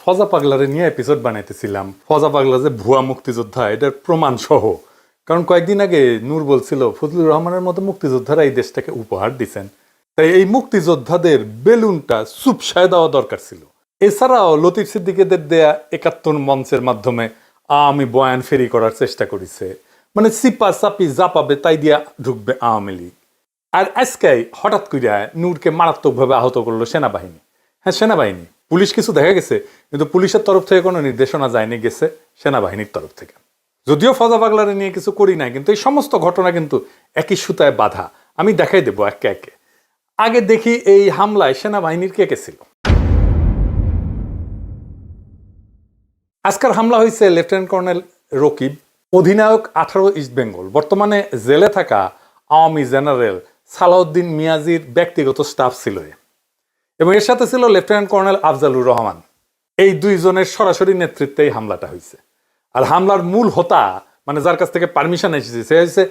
ফজা পাগলারে নিয়ে এপিসোড বানাইতেছিলাম, ফজা পাগলা যে ভুয়া মুক্তিযোদ্ধা এটার প্রমাণ সহ। কারণ কয়েকদিন আগে নূর বলছিল ফজলুর রহমানের মতো মুক্তিযোদ্ধারা এই দেশটাকে উপহার দিচ্ছেন, তাই এই মুক্তিযোদ্ধাদের বেলুনটা চুপসায় দেওয়া দরকার ছিল। এছাড়াও লতিফ সিদ্দিকীদের দেয়া ৭১ মঞ্চের মাধ্যমে আওয়ামী বয়ান ফেরি করার চেষ্টা করেছে, মানে সিপা চাপি যা পাবে তাই দিয়া ঢুকবে আওয়ামী লীগ। আর আজকে হঠাৎ করিয়া নূরকে মারাত্মকভাবে আহত করলো সেনাবাহিনী। হ্যাঁ, সেনাবাহিনী, পুলিশ কিছু দেখা গেছে, কিন্তু পুলিশের তরফ থেকে কোনো নির্দেশনা যায়নি, গেছে সেনাবাহিনীর তরফ থেকে। যদিও ফজা পাগলারে নিয়ে কিছু করি নাই, কিন্তু এই সমস্ত ঘটনা কিন্তু একই সুতায় বাঁধা। আমি দেখাই দেবো একে একে। আগে দেখি এই হামলায় সেনাবাহিনীর কে কে ছিল। আজকের হামলা হয়েছে লেফটেন্যান্ট কর্নেল রকিব, অধিনায়ক 18 ইস্ট বেঙ্গল, বর্তমানে জেলে থাকা আওয়ামী জেনারেল সালাউদ্দিন মিয়াজির ব্যক্তিগত স্টাফ ছিল, এবং এর সাথে ছিল লেফটেন্যান্ট কর্নেল আফজালুর রহমান। এই দুইজনের সরাসরি নেতৃত্বে এই হামলাটা হয়েছে। আর হামলার মূল হোতা, মানে যার কাছ থেকে পারমিশন এসেছে, সে হচ্ছে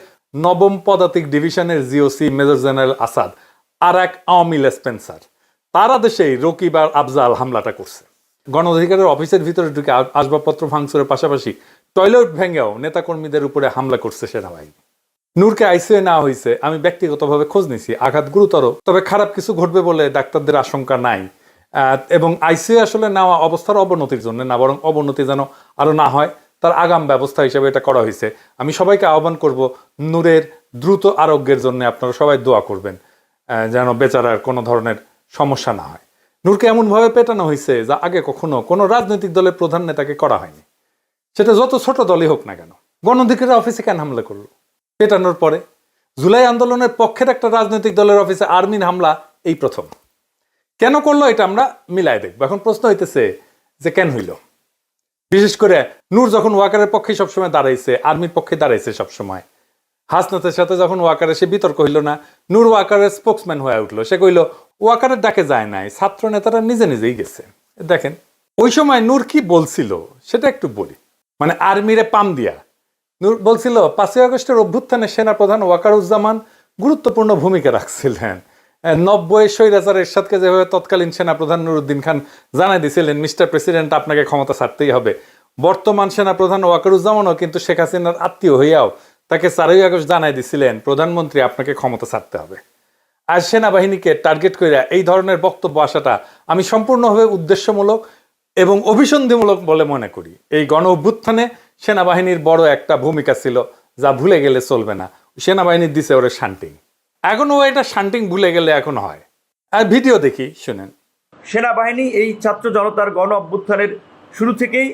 9ম পদাতিক ডিভিশনের জিওসি মেজর জেনারেল আসাদ আর এক আওয়ামী লেসপেন্সার। তার আদেশেই রকিব আর আফজাল হামলাটা করছে। গণ অধিকারের অফিসের ভিতরে ঢুকে আসবাবপত্র ভাঙচুরের পাশাপাশি টয়লেট ভেঙেও নেতাকর্মীদের উপরে হামলা করছে সেনাবাহিনী। নূরকে আইসিইউ নেওয়া হয়েছে। আমি ব্যক্তিগতভাবে খোঁজ নিছি, আঘাত গুরুতর, তবে খারাপ কিছু ঘটবে বলে ডাক্তারদের আশঙ্কা নাই। এবং আইসিইউ আসলে নেওয়া অবস্থার অবনতির জন্য না, বরং অবনতি যেন আরো না হয় তার আগাম ব্যবস্থা হিসেবে এটা করা হয়েছে। আমি সবাইকে আহ্বান করব, নূরের দ্রুত আরোগ্যের জন্য আপনারা সবাই দোয়া করবেন, যেন বেচারার কোনো ধরনের সমস্যা না হয়। নূরকে এমনভাবে পেটানো হয়েছে যা আগে কখনো কোনো রাজনৈতিক দলের প্রধান নেতাকে করা হয়নি, সেটা যত ছোট দলই হোক না কেন। গণ অধিকারের অফিসে কেন হামলা করলো? পেটানোর পরে জুলাই আন্দোলনের পক্ষের একটা রাজনৈতিক দলের অফিসে আর্মির হামলা এই প্রথম। কেন করলো এটা আমরা মিলাই দেখবো। এখন প্রশ্ন হইতেছে যে কেন হইল। বিশেষ করে নূর যখন ওয়াকারের পক্ষে সবসময় দাঁড়াইছে, আর্মির পক্ষে দাঁড়াইছে সবসময়। হাসনাতের সাথে যখন ওয়াকারে সে বিতর্ক হইল না, নূর ওয়াকারের স্পোক্সম্যান হয়ে উঠলো। সে কইল ওয়াকারের ডাকে যায় নাই, ছাত্র নেতারা নিজে নিজেই গেছে। দেখেন ওই সময় নূর কি বলছিল সেটা একটু বলি। মানে আর্মিরে পাম দিয়া নূর বলছিল 5ই আগস্টের অভ্যুত্থানে সেনাপ্রধান ওয়াকারুজ্জামান গুরুত্বপূর্ণ ভূমিকা রাখছিলেন। 90 স্বৈরাচার এরশাদকে যেভাবে তৎকালীন সেনাপ্রধান নুরুদ্দিন খান জানাই দিয়েছিলেন, মিস্টার প্রেসিডেন্ট আপনাকে ক্ষমতা ছাড়তেই হবে, বর্তমান সেনাপ্রধান ওয়াকারুজ্জামানও কিন্তু শেখ হাসিনার আত্মীয় হইয়াও তাকে 4ই আগস্ট জানাই দিছিলেন প্রধানমন্ত্রী আপনাকে ক্ষমতা ছাড়তে হবে। আর সেনাবাহিনীকে টার্গেট করে এই ধরনের বক্তব্য আসাটা আমি সম্পূর্ণভাবে উদ্দেশ্যমূলক এবং অভিসন্ধিমূলক বলে মনে করি। এই গণ অভ্যুত্থানে সেনাবাহিনীর বড় একটা ভূমিকা ছিল, যা ভুলে গেলে চলবে না। সেনাবাহিনীর দিছে ওরে শান্টিং, এখনো এটা শান্টিং ভুলে গেলে এখন হয়। আর ভিডিও দেখি, শুনেন। সেনাবাহিনী এই ছাত্র জনতার গণ অভ্যুত্থানের শুরু থেকেই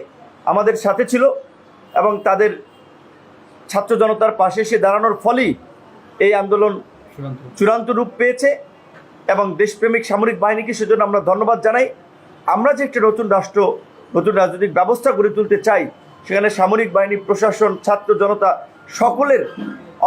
আমাদের সাথে ছিল এবং তাদের ছাত্র জনতার পাশে এসে দাঁড়ানোর ফলেই এই আন্দোলন চূড়ান্ত রূপ পেয়েছে এবং দেশপ্রেমিক সামরিক বাহিনীকে সেজন্য আমরা ধন্যবাদ জানাই। আমরা যে একটা নতুন রাষ্ট্র, নতুন রাজনৈতিক ব্যবস্থা গড়ে তুলতে চাই, সেখানে সামরিক বাহিনী, প্রশাসন, ছাত্র জনতা সকলের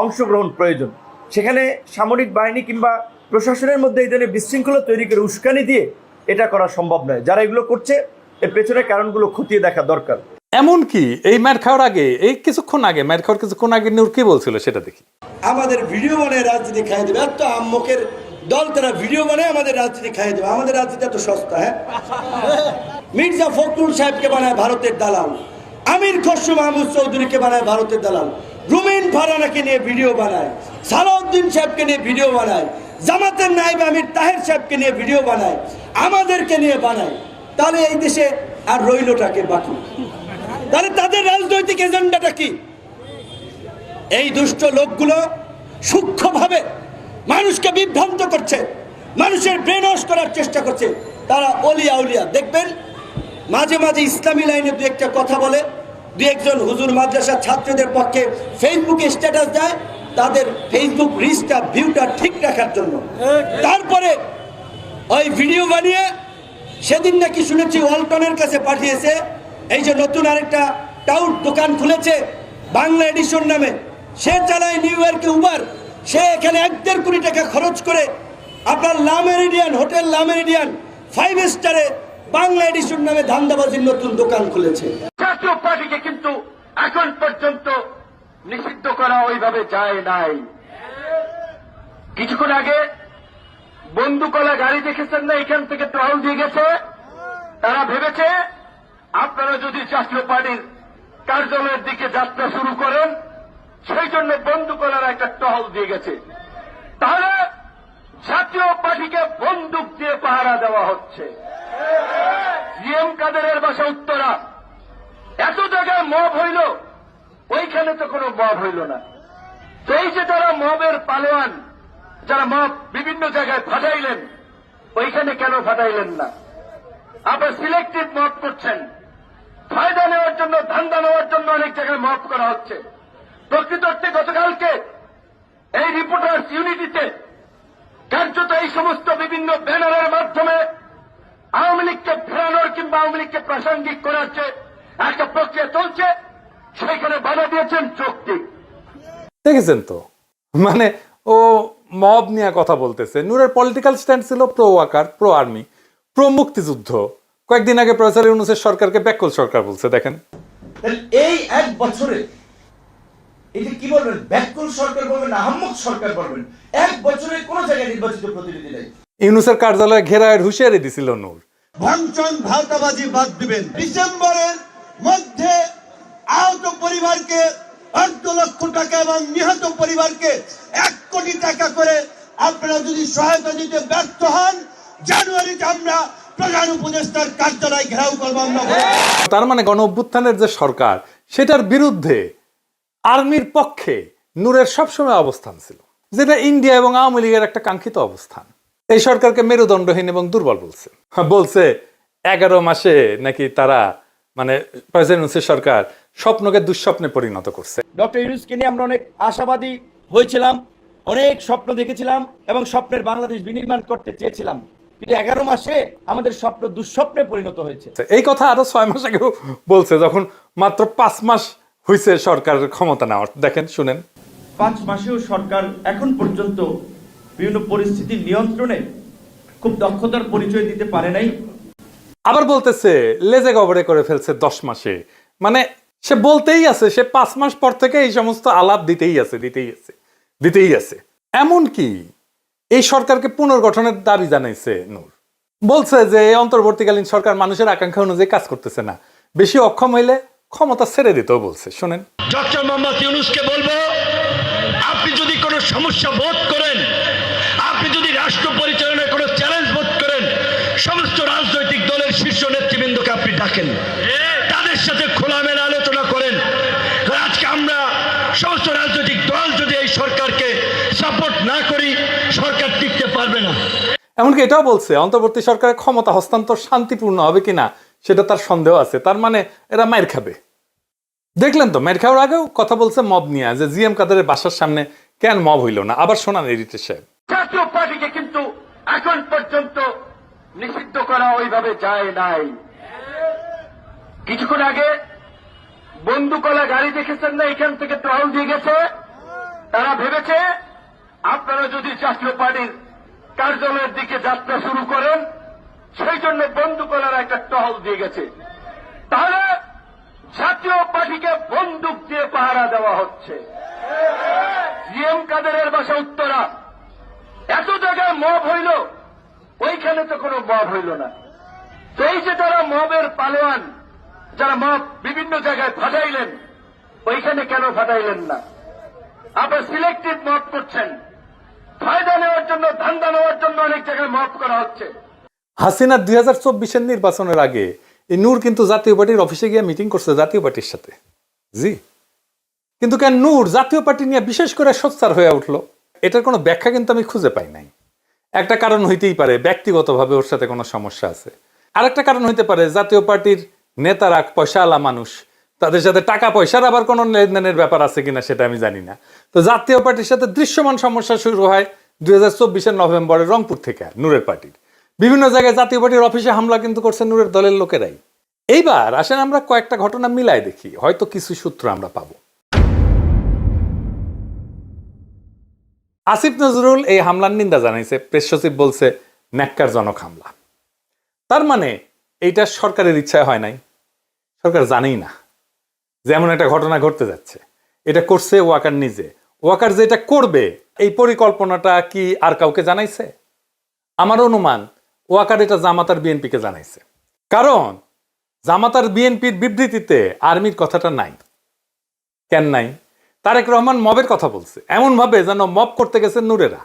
অংশগ্রহণ প্রয়োজন। সেখানে সামরিক বাহিনী কিংবা প্রশাসনের মধ্যে এই ধরনের বিশৃঙ্খলা তৈরি করে উস্কানি দিয়ে এটা করা সম্ভব নয়। যারা এগুলো করছে এর পেছনের কারণগুলো খতিয়ে দেখা দরকার। এমনকি এই মার খাওয়ার আগে, এই কিছুক্ষণ আগে, মার খাওয়ার কিছুক্ষণ আগে নূর কি বলছিল সেটা দেখি। আমাদের ভিডিও বানায় রাজনীতি খাইয়ে দেবে, এত আম্মকের দল তারা ভিডিও বানায় আমাদের রাজনীতি খাইয়ে দেবে। আমাদের রাজনীতি এত সস্তা? হ্যাঁ, মির্জা ফখরুল সাহেবকে বানায় ভারতের দালাল, আমির খসরু মাহমুদ চৌধুরীকে বানায় ভারতের দালাল, রুমিন ফারানাকে নিয়ে ভিডিও বানায়, সালাউদ্দিন সাহেবকে নিয়ে ভিডিও বানায়, জামাতের নায়েব আমির তাহের সাহেবকে নিয়ে ভিডিও বানায়, আমাদেরকে নিয়ে বানায়। তাহলে এই দেশে আর রইলটাকে বাকি? তাহলে তাদের রাজনৈতিক এজেন্ডাটা কি? এই দুষ্ট লোকগুলো সূক্ষ্মভাবে মানুষকে বিভ্রান্ত করছে, মানুষের ব্রেন ওয়াশ করার চেষ্টা করছে। তারা অলিয়া উলিয়া দেখবেন মাঝে মাঝে ইসলামী লাইনে দু একটা কথা বলে, দু একজন হুজুর মাদ্রাসার ছাত্রদের পক্ষে ফেসবুকে স্ট্যাটাস দেয় তাদের ফেসবুক রিচটা, ভিউটা ঠিক রাখার জন্য। তারপরে ওই ভিডিও বানিয়ে সেদিন নাকি শুনেছি ওয়ালটনের কাছে পাঠিয়েছে। এই যে নতুন আরেকটা টাউট দোকান খুলেছে বাংলা এডিশন নামে, সে চালায় নিউ ইয়র্কে উবার, সে এখানে 1.5 কোটি টাকা খরচ করে আপনার লা মেরিডিয়ান হোটেল, লা মেরিডিয়ান 5 স্টারে বাংলা এডিশন নামে ধান্দাবাজির নতুন দোকান খুলেছে। জাতীয় পার্টিকে কিন্তু এখন পর্যন্ত নিষিদ্ধ করা ওইভাবে যায় নাই। কিছুক্ষণ আগে বন্দুকলা গাড়ি দেখেছেন না, এখান থেকে টহল দিয়ে গেছে। তারা ভেবেছে আপনারা যদি জাতীয় পার্টির কার্যালয়ের দিকে যাত্রা শুরু করেন, সেই জন্য বন্দুকওয়ালারা একটা টহল দিয়ে গেছে। তাহলে জাতীয় পার্টিকে বন্দুক দিয়ে পাহারা দেওয়া হচ্ছে। জিএম কাদেরের বাসা উত্তরা, এত জায়গায় মব হইল, ওইখানে তো কোনো মব হইল না। তো এই যে যারা মবের পালোয়ান, যারা মব বিভিন্ন জায়গায় ফাটাইলেন, ওইখানে কেন ফাটাইলেন না? আবার সিলেক্টিভ মব করছেন, ফায়দা নেওয়ার জন্য, ধান্দা নেওয়ার জন্য অনেক জায়গায় মব করা হচ্ছে। প্রকৃত অর্থে গতকালকে এই রিপোর্টার্স ইউনিটিতে কার্যত এই সমস্ত বিভিন্ন ব্যানারের মাধ্যমে আওয়ামী লীগকে ফেরানোর কিংবা আওয়ামী লীগকে প্রাসঙ্গিক করার যে একটা প্রক্রিয়া চলছে, সেখানে বাধা দিয়েছেন যৌক্তিক। দেখেছেন তো, মানে ও মব নিয়ে কথা বলতেছে। নূরের পলিটিক্যাল স্ট্যান্ড ছিল pro Waker, pro army, pro মুক্তিযুদ্ধ। কয়েকদিন আগে প্রফেসর ইউনূসের সরকারকে ব্যাকল সরকার বলছে। দেখেন এই এক বছরে এটা কি বলবেন, ব্যাককুল সরকার বলবেন না আহম্মক সরকার বলবেন? এক বছরে কোন জায়গায় নির্বাচিত প্রতিনিধি নেই। ইউনূসের কার্যালয়ে ঘেরায়ের হুঁশিয়ারি দিছিল নূর। ভাঙচং ভাওতাবাজি বাদ দিবেন। ডিসেম্বরের মধ্যে আহত পরিবারকে 8 লক্ষ টাকা এবং নিহত পরিবারকে 1 কোটি টাকা করে আপনারা যদি সহায়তা দিতে ব্যর্থ হন, জানুয়ারিতে আমরা প্রধান উপদেষ্টার কার্যালয় ঘেরাও করবো। আমরা তার মানে গণ অভ্যুত্থানের যে সরকার, সেটার বিরুদ্ধে আর্মির পক্ষে নূরের সবসময় অবস্থান ছিল, যেটা ইন্ডিয়া এবং আওয়ামী লীগের একটা কাঙ্ক্ষিত অবস্থান। এই সরকারকে মেরুদণ্ডহীন এবং দুর্বল বলছে 11 মাসে নাকি তারা, মানে প্রেসিডেন্ট সরকার স্বপ্নকে দুঃস্বপ্নে পরিণত করছে। ডক্টর ইউনূসকে নিয়ে আমরা অনেক আশাবাদী হয়েছিলাম, অনেক স্বপ্ন দেখেছিলাম এবং স্বপ্নের বাংলাদেশ বিনির্মাণ করতে চেয়েছিলাম, কিন্তু 11 মাসে আমাদের স্বপ্ন দুঃস্বপ্নে পরিণত হয়েছে। এই কথা আরো 6 মাস আগেও বলছে, যখন মাত্র 5 মাস হয়েছে সরকারের ক্ষমতা নেওয়ার। দেখেন, শুনেন। 5 মাসেও সরকার এখন পর্যন্ত বিভিন্ন পরিস্থিতি নিয়ন্ত্রণে খুব দক্ষতার পরিচয় দিতে পারে নাই। আবার বলতেছে লেজে গবরে করে ফেলছে 10 মাসে। মানে সে বলতেই আছে, সে 5 মাস পর থেকে এই সমস্ত আলাপ দিতেই আছে। এমন কি এই সরকারকে পুনর্গঠনের দাবি জানাইছে নূর। বলছে যে এই অন্তর্বর্তীকালীন সরকার মানুষের আকাঙ্ক্ষা অনুযায়ী কাজ করতেছে না, বেশি অক্ষম হইলে ক্ষমতা ছেড়ে দিতেও বলছে। শোনেন, ডক্টর মোহাম্মদ ইউনূসকে বলবো, আপনি যদি কোনো সমস্যা বোধ করেন, আপনি যদি রাষ্ট্র পরিচালনায় কোনো চ্যালেঞ্জ বোধ করেন, সমস্ত রাজনৈতিক দলের শীর্ষ নেতৃবৃন্দকে আপনি ডাকেন, তাদের সাথে খোলামেলা আলোচনা করেন। আজকে আমরা সমস্ত রাজনৈতিক দল যদি এই সরকারকে সাপোর্ট না করি, সরকার টিকতে পারবে না। এমনকি এটাও বলছে অন্তর্বর্তী সরকারের ক্ষমতা হস্তান্তর শান্তিপূর্ণ হবে কিনা সেটা তার সন্দেহ আছে। তার মানে এরা মাইর খাবে। দেখলেন তো, মাইর খাওয়ার আগেও কথা বলছে মব নিয়ে, যে জিএম কাদেরের বাসার সামনে কেন মব হইল না। আবার শোনান এডিটর সাহেব। জাতীয় পার্টিকে কিন্তু এখন পর্যন্ত নিষিদ্ধ করা ওইভাবে যায় নাই। কিছুক্ষণ আগে বন্দুকওয়ালা গাড়ি দেখেছেন না, এখান থেকে টহল দিয়ে গেছে। তারা ভেবেছে আপনারা যদি জাতীয় পার্টির কার্যালয়ের দিকে যাত্রা শুরু করেন, সেই জন্য বন্দুকওয়ালারা একটা টহল দিয়ে গেছে। তাহলে জাতীয় পার্টিকে বন্দুক দিয়ে পাহারা দেওয়া হচ্ছে। জিএম কাদেরের বাসা উত্তরা, এত জায়গায় মব হইল, ওইখানে তো কোনো মব হইল না। তো এই যে যারা মবের পালোয়ান, যারা মব বিভিন্ন জায়গায় ফাটাইলেন, ওইখানে কেন ফাটাইলেন না? আবার সিলেক্টিভ মব করছেন, ফায়দা নেওয়ার জন্য, ধান্দা নেওয়ার জন্য অনেক জায়গায় মব করা হচ্ছে। হাসিনা 2024-এর নির্বাচনের আগে এই নূর কিন্তু জাতীয় পার্টির অফিসে গিয়ে মিটিং করছে জাতীয় পার্টির সাথে। জি, কিন্তু কেন নূর জাতীয় পার্টি নিয়ে বিশেষ করে সোচ্চার হয়ে উঠলো, এটার কোনো ব্যাখ্যা কিন্তু আমি খুঁজে পাই নাই। একটা কারণ হইতেই পারে ব্যক্তিগতভাবে ওর সাথে কোনো সমস্যা আছে। আরেকটা কারণ হইতে পারে জাতীয় পার্টির নেতারা পয়সাওয়ালা মানুষ, তাদের সাথে টাকা পয়সার আবার কোনো লেনদেনের ব্যাপার আছে কিনা সেটা আমি জানি না। তো জাতীয় পার্টির সাথে দৃশ্যমান সমস্যা শুরু হয় 2024-এর নভেম্বরে রংপুর থেকে। নূরের পার্টির বিভিন্ন জায়গায় জাতীয় পার্টির অফিসে হামলা কিন্তু করছে নূরের দলের লোকেরাই। এইবার আসেন আমরা কয়েকটা ঘটনা মিলাই দেখি, হয়তো কিছু সূত্র আমরা পাবো। আসিফ নজরুল এই হামলার নিন্দা জানাইছে, প্রেস সচিব বলছে ন্যাক্কারজনক হামলা। তার মানে এইটা সরকারের ইচ্ছায় হয় নাই, সরকার জানেই না যে এমন একটা ঘটনা ঘটতে যাচ্ছে। এটা করছে ওয়াকার নিজে। ওয়াকার যেটা করবে এই পরিকল্পনাটা কি আর কাউকে জানাইছে? আমার অনুমান ওয়াকার এটা জামাত আর বিএনপিকে জানাইছে। কারণ জামাত আর বিএনপির বিবৃতিতে আর্মির কথাটা নাই। কেন নাই? তারেক রহমান মবের কথা বলছে এমন ভাবে যেন মব করতে গেছে নূরেরা।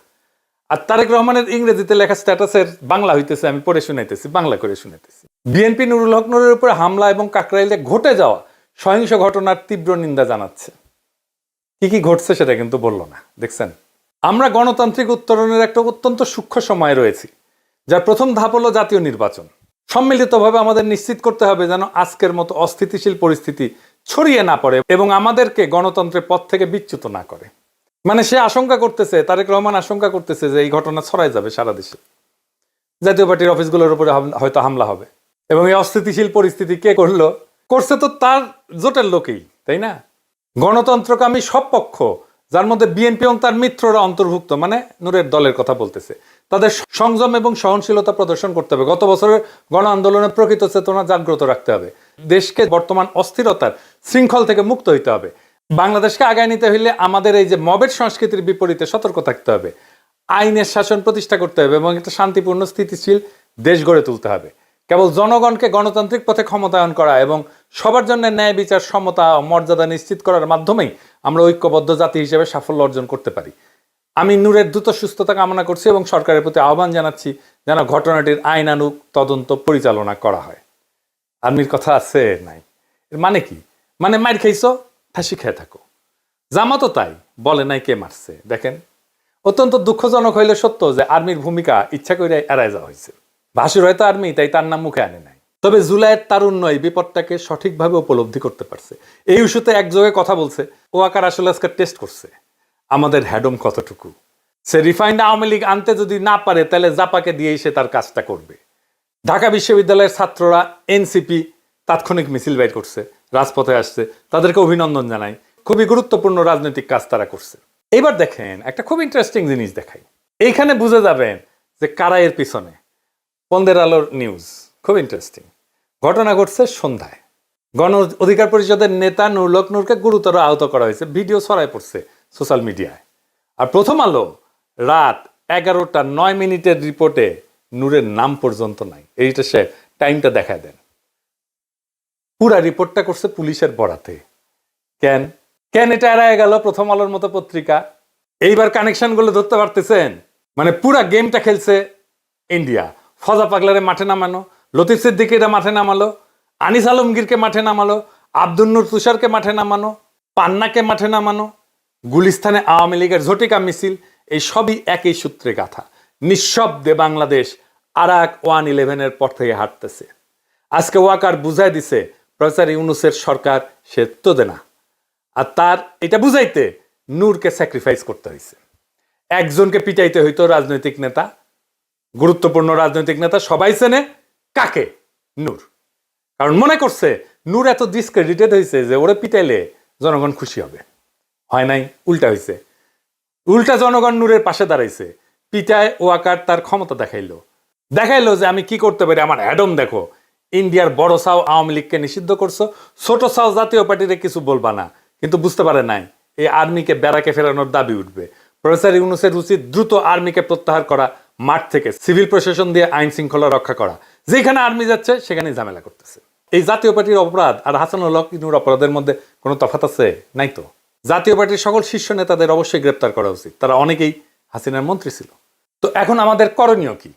আর তারেক রহমানের ইংরেজিতে লেখা স্ট্যাটাসের বাংলা হইতেছে, আমি পড়ে শুনাইতেছি, বাংলা করে শুনাইতেছি। বিএনপি নুরুল হক নূরের উপরে হামলা এবং কাকরাইলে ঘটে যাওয়া সহিংস ঘটনার তীব্র নিন্দা জানাচ্ছে। কি কি ঘটছে সেটা কিন্তু বললো না। দেখছেন, আমরা গণতান্ত্রিক উত্তরণের একটা অত্যন্ত সূক্ষ্ম সময় রয়েছি, যার প্রথম ধাপ হলো জাতীয় নির্বাচন। সম্মিলিতভাবে আমাদের নিশ্চিত করতে হবে যেন আজকের মতো অস্থিতিশীল পরিস্থিতি ছড়িয়ে না পড়ে এবং আমাদেরকে গণতন্ত্রের পথ থেকে বিচ্যুত না করে। মানে সে আশঙ্কা করতেছে, তারেক রহমান আশঙ্কা করতেছে যে এই ঘটনা ছড়াই যাবে সারা দেশে, জাতীয় পার্টির অফিসগুলোর উপরে হয়তো হামলা হবে। এবং এই অস্থিতিশীল পরিস্থিতি কে করলো? করছে তো তার জোটের লোকেই, তাই না? গণতন্ত্রকামী সব পক্ষ, যার মধ্যে বিএনপি এবং তার মিত্ররা অন্তর্ভুক্ত, মানে নূরের দলের কথা বলতেছে, তাদের সংযম এবং সহনশীলতা প্রদর্শন করতে হবে। গত বছরের গণ আন্দোলনের প্রকৃত চেতনা জাগ্রত রাখতে হবে। দেশকে বর্তমান অস্থিরতার শৃঙ্খল থেকে মুক্ত হইতে হবে। বাংলাদেশকে আগায় নিতে হইলে আমাদের এই যে মবের সংস্কৃতির বিপরীতে সতর্ক থাকতে হবে। আইনের শাসন প্রতিষ্ঠা করতে হবে এবং একটা শান্তিপূর্ণ স্থিতিশীল দেশ গড়ে তুলতে হবে। কেবল জনগণকে গণতান্ত্রিক পথে ক্ষমতায়ন করা এবং সবার জন্য ন্যায় বিচার, সমতা ও মর্যাদা নিশ্চিত করার মাধ্যমেই আমরা ঐক্যবদ্ধ জাতি হিসেবে সাফল্য অর্জন করতে পারি। আমি নূরের দ্রুত সুস্থতা কামনা করছি এবং সরকারের প্রতি আহ্বান জানাচ্ছি যেন ঘটনাটির আইনানুগ তদন্ত পরিচালনা করা হয়। আর্মির কথা আছে নাই, এর মানে কি? মানে মার খাইছো, ফাঁসি খেয়ে থাকো। জামাতও তাই, বলে নাই কে মারছে। দেখেন, অত্যন্ত দুঃখজনক হইলে সত্য যে আর্মির ভূমিকা ইচ্ছা করে এড়ায় যাওয়া হয়েছে। ভাসুর হয়তো আর্মি, তাই তার নাম মুখে আনে নাই। তবে জুলাইয়ের তারুণ্য এই বিপদটাকে সঠিকভাবে উপলব্ধি করতে পারছে। এই ইস্যুতে একযোগে কথা বলছে। ও আকার আসলে আজকে টেস্ট করছে আমাদের হ্যাডম কতটুকু। সে রিফাইন্ড আওয়ামী লীগ আনতে যদি না পারে, তাহলে জাপাকে দিয়েই সে তার কাজটা করবে। ঢাকা বিশ্ববিদ্যালয়ের ছাত্ররা এনসিপি তাৎক্ষণিক মিছিল বের করছে, রাজপথে আসছে, তাদেরকে অভিনন্দন জানাই। খুবই গুরুত্বপূর্ণ রাজনৈতিক কাজ তারা করছে। এবার দেখেন, একটা খুব ইন্টারেস্টিং জিনিস দেখাই। এইখানে বুঝে যাবেন যে কারা এর পিছনে। পন্দের আলোর নিউজ, খুব ইন্টারেস্টিং। ঘটনা ঘটছে সন্ধ্যায়। গণ অধিকার পরিষদের নেতা নুরুল হক নূরকে গুরুতর আহত করা হয়েছে। ভিডিও ছড়ায় পড়ছে সোশ্যাল মিডিয়ায়। আর প্রথম আলো রাত 11:09 রিপোর্টে নূরের নাম পর্যন্ত নাই। এইটা সে টাইমটা দেখায় দেন। পুরা রিপোর্টটা করছে পুলিশের বরাতে। কেন কেন এটা এড়ায় গেল প্রথম আলোর মতো পত্রিকা? এইবার কানেকশন গুলো ধরতে পারতেছেন? মানে পুরা গেমটা খেলছে ইন্ডিয়া। ফজা পাগলারে মাঠে নামানো, লতিফ সিদ্দিকীরা মাঠে নামালো, আনিস আলমগীরকে মাঠে নামালো, আব্দুল নূর তুষারকে মাঠে নামানো, পান্নাকে মাঠে নামানো, গুলিস্তানে আওয়ামী লীগের ঝটিকা মিছিল, এই সবই একই সূত্রে গাথা। নিঃশব্দে বাংলাদেশ আরাক 111-এর পর থেকে হাঁটতেছে। আজকে ওয়াকার বুঝাই দিছে প্রফেসর ইউনূসের সরকার সে তো দেনা। আর তার এটা বুঝাইতে নূরকে স্যাক্রিফাইস করতে হয়েছে। একজনকে পিটাইতে হইতো রাজনৈতিক নেতা, গুরুত্বপূর্ণ রাজনৈতিক নেতা সবাই চেনে কাকে? নূর। কারণ মনে করছে নূর এত ডিসক্রেডিটেড হয়েছে যে ওরে পিটাইলে জনগণ খুশি হবে। হয় নাই, উল্টা হয়েছে। উল্টা জনগণ নূরের পাশে দাঁড়াইছে। পিটায় ওয়াকার তার ক্ষমতা দেখাইলো যে আমি কি করতে পারি। আমার অ্যাডম দেখো, ইন্ডিয়ার বড় সাও আওয়ামী লীগকে নিষিদ্ধ করছো, ছোট সাও জাতীয় পার্টিতে কিছু বলবা না। কিন্তু বুঝতে পারে নাই এই আর্মিকে ব্যারাকে ফেরানোর দাবি উঠবে। প্রফেসর ইউনূসের উচিত দ্রুত আর্মিকে প্রত্যাহার করা, মাঠ থেকে সিভিল প্রশাসন দিয়ে আইন শৃঙ্খলা রক্ষা করা। যেখানে আর্মি যাচ্ছে সেখানেই ঝামেলা করতেছে। এই জাতীয় পার্টির অপরাধ আর হাসানুল হক নূর অপরাধের মধ্যে কোনো তফাৎ আছে? নাই তো। জাতীয় পার্টির সকল শীর্ষ নেতাদের অবশ্যই গ্রেপ্তার করা উচিত। তারা অনেকেই হাসিনার মন্ত্রী ছিল। তো এখন আমাদের করণীয় কি?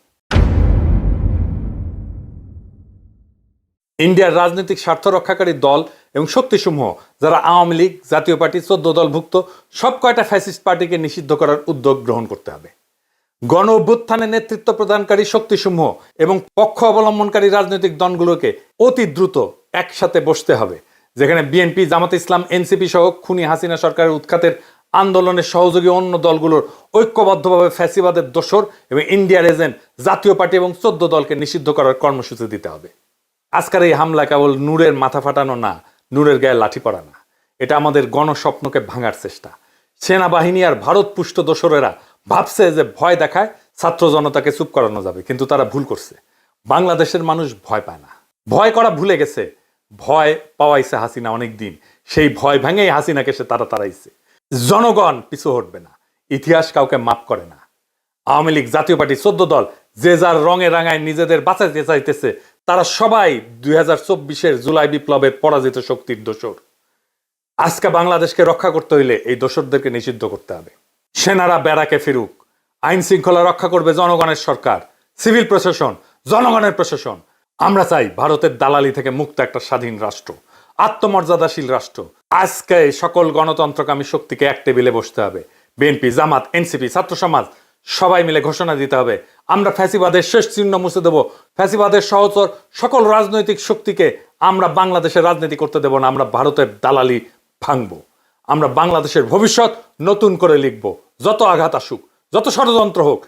ইন্ডিয়ার রাজনৈতিক স্বার্থ রক্ষাকারী দল এবং শক্তিসমূহ যারা আওয়ামী লীগ, জাতীয় পার্টি, 14 দলভুক্ত সব কয়টা ফ্যাসিস্ট পার্টিকে নিষিদ্ধ করার উদ্যোগ গ্রহণ করতে হবে। গণ অভ্যুত্থানে নেতৃত্ব প্রদানকারী শক্তিসমূহ এবং পক্ষ অবলম্বনকারী রাজনৈতিক দলগুলোকে অতি দ্রুত একসাথে বসতে হবে। যেখানে বিএনপি, জামাত ইসলাম, এনসিপি সহ খুনি হাসিনা সরকারের উৎখাতের আন্দোলনের সহযোগী অন্য দলগুলোর ঐক্যবদ্ধভাবে ফ্যাসিবাদের দোসর এবং ইন্ডিয়ার এজেন্ট জাতীয় পার্টি এবং 14 দলকে নিষিদ্ধ করার কর্মসূচি দিতে হবে। আজকের এই হামলা কেবল নূরের মাথা ফাটানো না, নূরের গায়ে লাঠি পড়া না, এটা আমাদের গণস্বপ্নকে ভাঙার চেষ্টা। সেনাবাহিনী আর ভারত পুষ্ট দোসরেরা ভাবছে যে ভয় দেখায় ছাত্র জনতাকে চুপ করানো যাবে, কিন্তু তারা ভুল করছে। বাংলাদেশের মানুষ ভয় পায় না, ভয় করা ভুলে গেছে। ভয় পাওয়াইছে হাসিনা অনেক দিন, সেই ভয় ভেঙেই হাসিনাকে সে তাড়াইছে। জনগণ পিছু হটবে না, ইতিহাস কাউকে মাফ করে না। আওয়ামী লীগ, জাতীয় পার্টি, 14 দল যে যার রঙে রাঙায় নিজেদের বাঁচাইতে চাইতেছে, তারা সবাই 2024-এর জুলাই বিপ্লবের পরাজিত শক্তির দোসর। আজকে বাংলাদেশকে রক্ষা করতে হইলে এই দোসরদেরকে নিষিদ্ধ করতে হবে। সেনারা ব্যারাকে ফিরুক, আইন শৃঙ্খলা রক্ষা করবে জনগণের সরকার, সিভিল প্রশাসন জনগণের প্রশাসন। আমরা চাই ভারতের দালালি থেকে মুক্ত একটা স্বাধীন রাষ্ট্র, আত্মমর্যাদাশীল রাষ্ট্র। আজকে সকল গণতন্ত্রকামী শক্তিকে এক টেবিলে বসতে হবে। বিএনপি, জামাত, এনসিপি, ছাত্র সমাজ সবাই মিলে ঘোষণা দিতে হবে, আমরা ফ্যাসিবাদের শেষ চিহ্ন মুছে দেব। ফ্যাসিবাদের সহচর সকল রাজনৈতিক শক্তিকে আমরা বাংলাদেশের রাজনীতি করতে দেব না। আমরা ভারতের দালালি ভাঙবো। আমরা বাংলাদেশের ভবিষ্যৎ নতুন করে লিখব। যত আঘাত আসুক, যত ষড়যন্ত্র হোক,